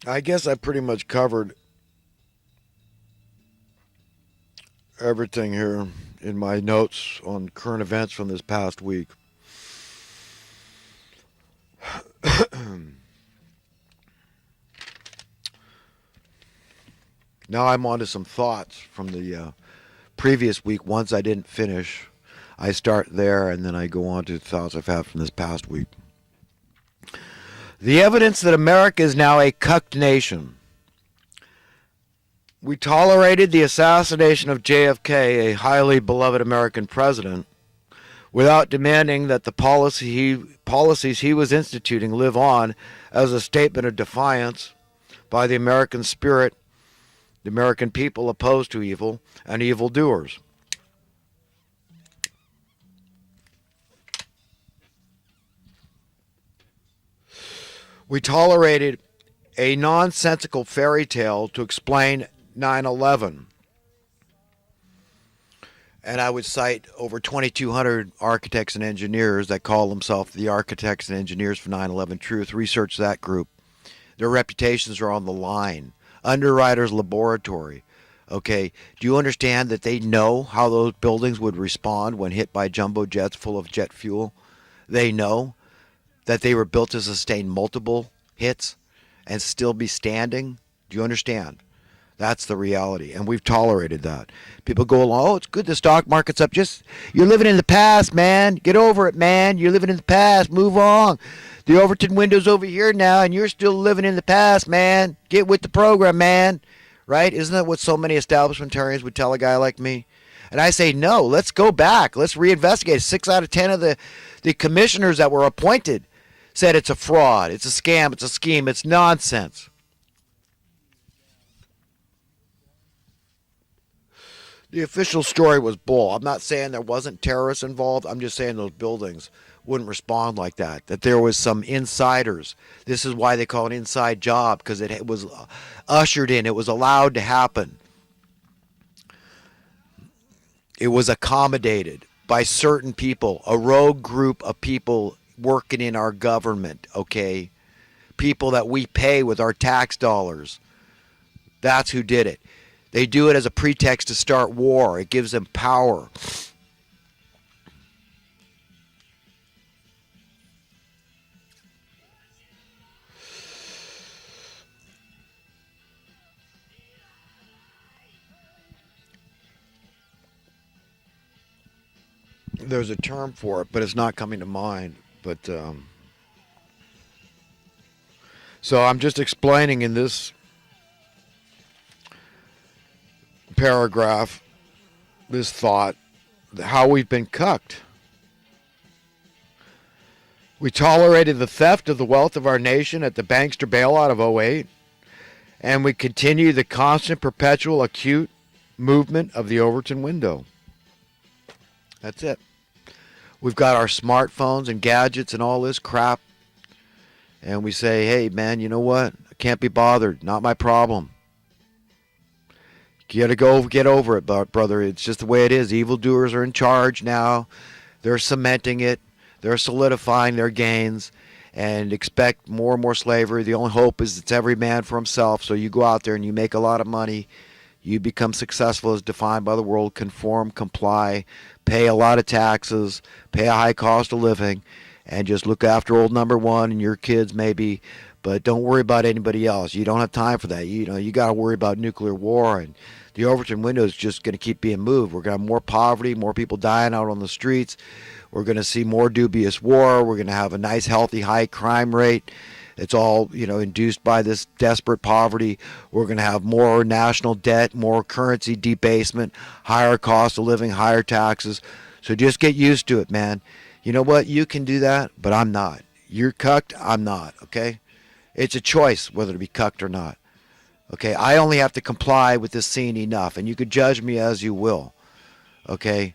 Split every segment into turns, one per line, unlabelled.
I guess I pretty much covered everything here in my notes on current events from this past week. Now I'm on to some thoughts from the previous week. Once I didn't finish, I start there and then I go on to thoughts I've had from this past week. The evidence that America is now a cucked nation. We tolerated the assassination of JFK, a highly beloved American president, without demanding that the policies he was instituting live on as a statement of defiance by the American spirit, the American people opposed to evil and evildoers. We tolerated a nonsensical fairy tale to explain 9/11. And I would cite over 2,200 architects and engineers that call themselves the architects and engineers for 9/11 Truth. Research that group. Their reputations are on the line. Underwriters Laboratory. Okay, do you understand that they know how those buildings would respond when hit by jumbo jets full of jet fuel? They know that they were built to sustain multiple hits and still be standing. Do you understand? That's the reality, and we've tolerated that. People go along, oh, it's good the stock market's up. Just, you're living in the past, man. Get over it, man. You're living in the past. Move on. The Overton window's over here now, and you're still living in the past, man. Get with the program, man. Right? Isn't that what so many establishmentarians would tell a guy like me? And I say, no, let's go back. Let's reinvestigate. 6 out of 10 of the commissioners that were appointed said it's a fraud, it's a scam, it's a scheme, it's nonsense. The official story was bull. I'm not saying there wasn't terrorists involved. I'm just saying those buildings wouldn't respond like that. That there was some insiders. This is why they call it an inside job, because it was ushered in. It was allowed to happen. It was accommodated by certain people, a rogue group of people working in our government, okay? People that we pay with our tax dollars. That's who did it. They do it as a pretext to start war. It gives them power. There's a term for it, but it's not coming to mind. But so I'm just explaining in this paragraph, this thought, how we've been cucked. We tolerated the theft of the wealth of our nation at the bankster bailout of '08, and we continue the constant, perpetual, acute movement of the Overton window. That's it. We've got our smartphones and gadgets and all this crap, and we say, hey, man, you know what? I can't be bothered. Not my problem. You gotta go get over it, brother. It's just the way it is. Evildoers are in charge now. They're cementing it. They're solidifying their gains and expect more and more slavery. The only hope is it's every man for himself. So you go out there and you make a lot of money. You become successful as defined by the world, conform, comply, pay a lot of taxes, pay a high cost of living, and just look after old number one and your kids maybe, but don't worry about anybody else. You don't have time for that. You got to worry about nuclear war, and the Overton window is just going to keep being moved. We're going to have more poverty, more people dying out on the streets. We're going to see more dubious war. We're going to have a nice, healthy, high crime rate. It's all, induced by this desperate poverty. We're going to have more national debt, more currency debasement, higher cost of living, higher taxes. So just get used to it, man. You know what? You can do that, but I'm not. You're cucked, I'm not, okay? It's a choice whether to be cucked or not. Okay, I only have to comply with this scene enough, and you could judge me as you will. Okay?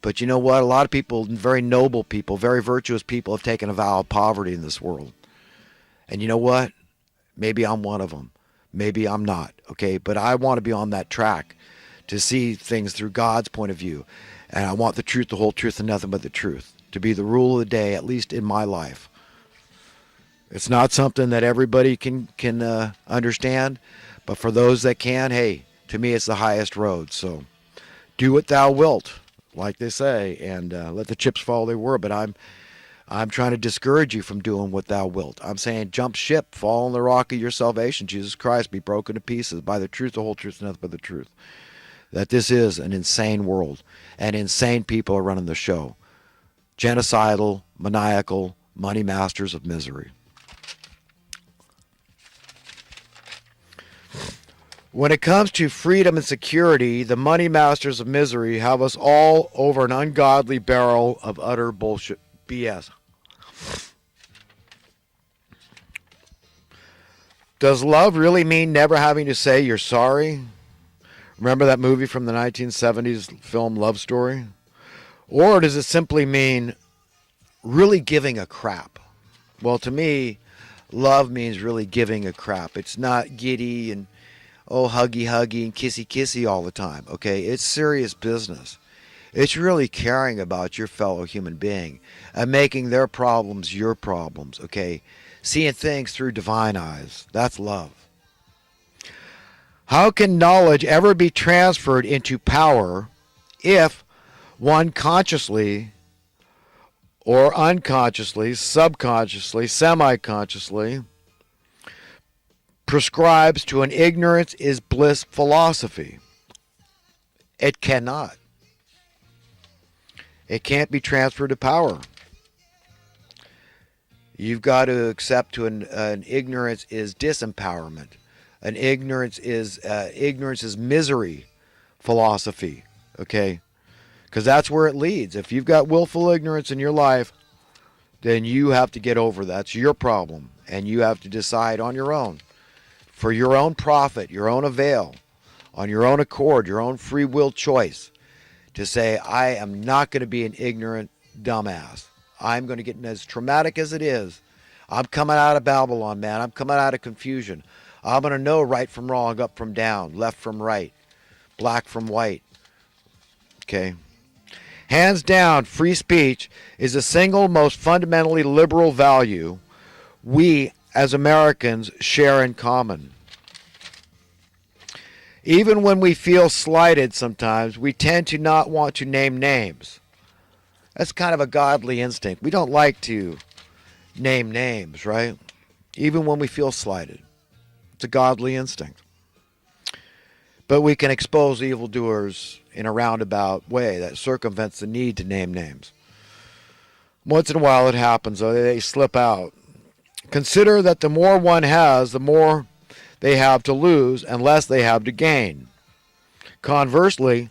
But you know what? A lot of people, very noble people, very virtuous people, have taken a vow of poverty in this world. And you know what? Maybe I'm one of them. Maybe I'm not. Okay? But I want to be on that track to see things through God's point of view. And I want the truth, the whole truth, and nothing but the truth to be the rule of the day, at least in my life. It's not something that everybody can understand, but for those that can, hey, to me it's the highest road. So do what thou wilt, like they say, and let the chips fall they were. But I'm trying to discourage you from doing what thou wilt. I'm saying jump ship, fall on the rock of your salvation, Jesus Christ, be broken to pieces by the truth, the whole truth, and nothing but the truth. That this is an insane world, and insane people are running the show. Genocidal, maniacal, money masters of misery. When it comes to freedom and security, the money masters of misery have us all over an ungodly barrel of utter bullshit BS. Does love really mean never having to say you're sorry? Remember that movie from the 1970s film Love Story? Or does it simply mean really giving a crap? Well, to me, love means really giving a crap. It's not giddy and huggy and kissy all the time, okay? It's serious business. It's really caring about your fellow human being and making their problems your problems, okay? Seeing things through divine eyes. That's love. How can knowledge ever be transferred into power if one consciously or unconsciously, subconsciously, semi-consciously prescribes to an ignorance is bliss philosophy? It cannot. It can't be transferred to power. You've got to accept to an ignorance is disempowerment. An ignorance is misery philosophy, okay? Because that's where it leads. If you've got willful ignorance in your life, then you have to get over that. It's your problem, and you have to decide on your own, for your own profit, your own avail, on your own accord, your own free will choice, to say, I am not going to be an ignorant dumbass. I'm going to get, as traumatic as it is, I'm coming out of Babylon, man. I'm coming out of confusion. I'm going to know right from wrong, up from down, left from right, black from white. Okay? Hands down, free speech is the single most fundamentally liberal value we as Americans share in common. Even when we feel slighted sometimes, we tend to not want to name names. That's kind of a godly instinct. We don't like to name names, right? Even when we feel slighted. It's a godly instinct. But we can expose evildoers in a roundabout way that circumvents the need to name names. Once in a while it happens, though, they slip out. Consider that the more one has, the more they have to lose and less they have to gain. Conversely,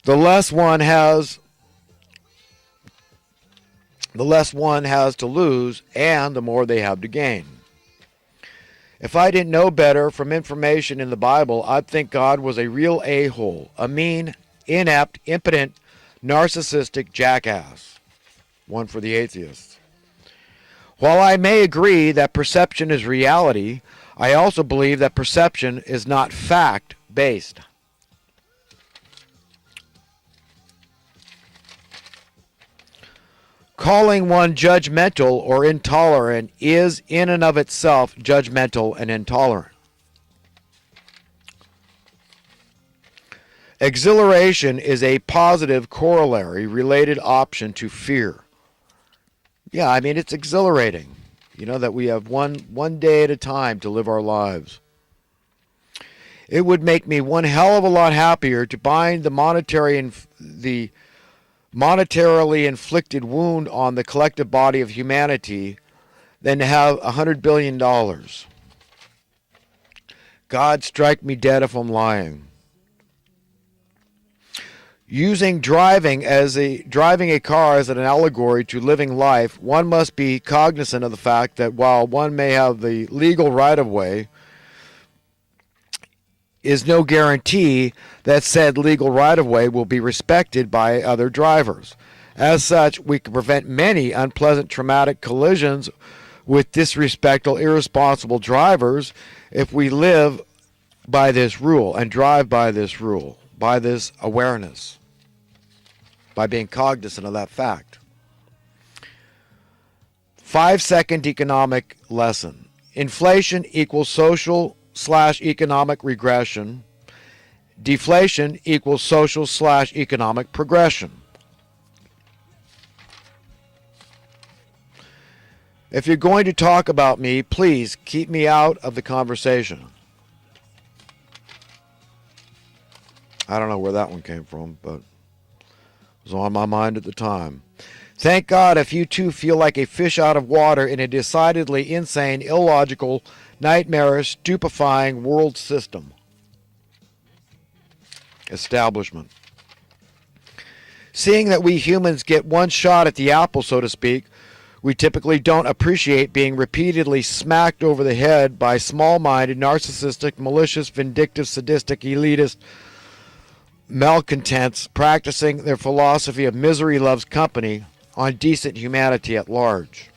the less one has to lose and the more they have to gain. If I didn't know better from information in the Bible, I'd think God was a real a-hole, a mean, inept, impotent, narcissistic jackass. One for the atheists. While I may agree that perception is reality, I also believe that perception is not fact-based. Calling one judgmental or intolerant is in and of itself judgmental and intolerant. Exhilaration is a positive corollary related option to fear. Yeah, I mean, it's exhilarating, that we have one day at a time to live our lives. It would make me one hell of a lot happier to bind the monetarily inflicted wound on the collective body of humanity than to have $100 billion. God strike me dead if I'm lying. Using driving a car as an allegory to living life, one must be cognizant of the fact that while one may have the legal right-of-way, is no guarantee that said legal right-of-way will be respected by other drivers. As such, we can prevent many unpleasant traumatic collisions with disrespectful, irresponsible drivers if we live by this rule and drive by this rule, by this awareness, by being cognizant of that fact. 5-second economic lesson. Inflation equals social/economic regression. Deflation equals social/economic progression. If you're going to talk about me, please keep me out of the conversation. I don't know where that one came from, but it was on my mind at the time. Thank God if you too feel like a fish out of water in a decidedly insane, illogical, nightmarish, stupefying world system. Establishment. Seeing that we humans get one shot at the apple, so to speak, we typically don't appreciate being repeatedly smacked over the head by small-minded, narcissistic, malicious, vindictive, sadistic, elitist malcontents practicing their philosophy of misery loves company on decent humanity at large.